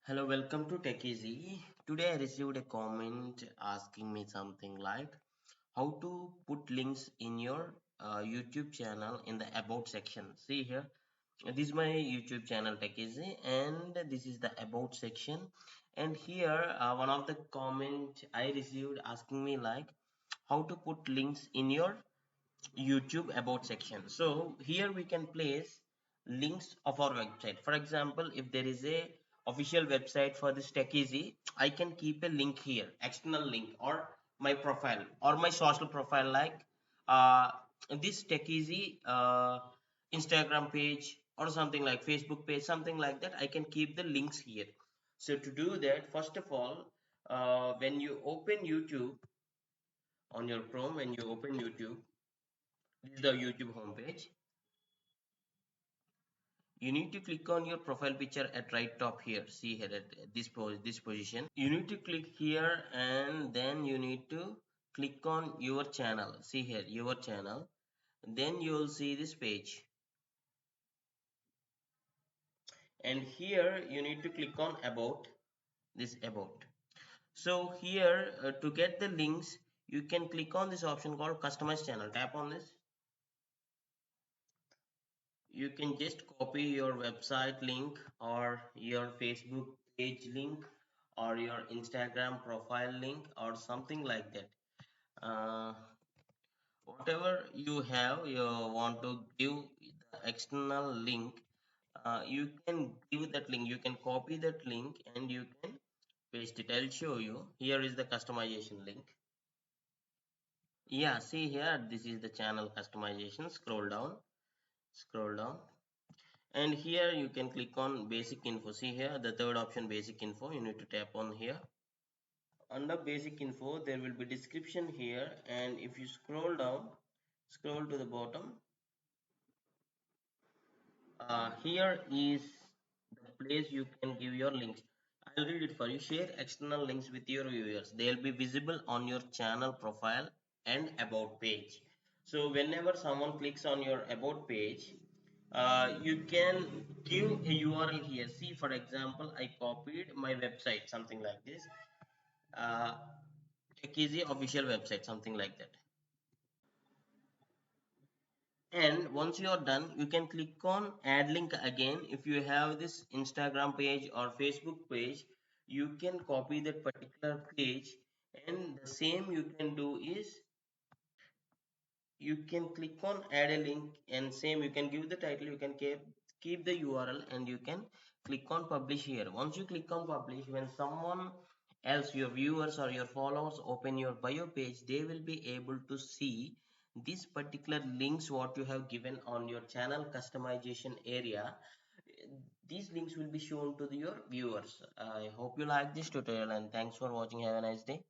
Hello, welcome to Tech Easy. Today I received a comment asking me something like how to put links in your YouTube channel in the About section. See here, this is my YouTube channel Tech Easy, and this is the About section. And here, one of the comment I received asking me like how to put links in your YouTube About section. So here we can place links of our website. For example, if there is a official website for this Tech Easy, I can keep a link here, external link, or my profile or my social profile, like uh, this Tech Easy Instagram page or something like Facebook page, something like that. I can keep the links here. So to do that, first of all, when you open YouTube on your Chrome, when you open YouTube, this is the YouTube homepage. You need to click on your profile picture at right top here. See here at this position. You need to click here, and then you need to click on your channel. See here, your channel. Then you will see this page. And here you need to click on about, this about. So here to get the links, you can click on this option called customize channel. Tap on this. You can just copy your website link or your Facebook page link or your Instagram profile link or something like that. uh, Whatever you have, you want to give the external link, you can give that link, you can copy that link and you can paste it. I'll show you. Here is the customization link. Yeah, see here, this is the channel customization. Scroll down, and here you can click on basic info. See here, the third option, basic info. You need to tap on here. Under basic info, there will be description here, and if you scroll down, scroll to the bottom, here is the place you can give your links. I'll read it for you. Share external links with your viewers. They'll be visible on your channel profile and about page. So whenever someone clicks on your about page, you can give a URL here. See, for example, I copied my website, something like this. uh, Tech Easy official website, something like that. And once you are done, you can click on add link again. If you have this Instagram page or Facebook page, you can copy that particular page, and the same you can do is you can click on add a link, and same you can give the title, you can keep the URL, and you can click on publish here. Once you click on publish, when someone else, your viewers or your followers, open your bio page, they will be able to see these particular links what you have given on your channel customization area. These links will be shown to your viewers. I hope you like this tutorial, and thanks for watching. Have a nice day.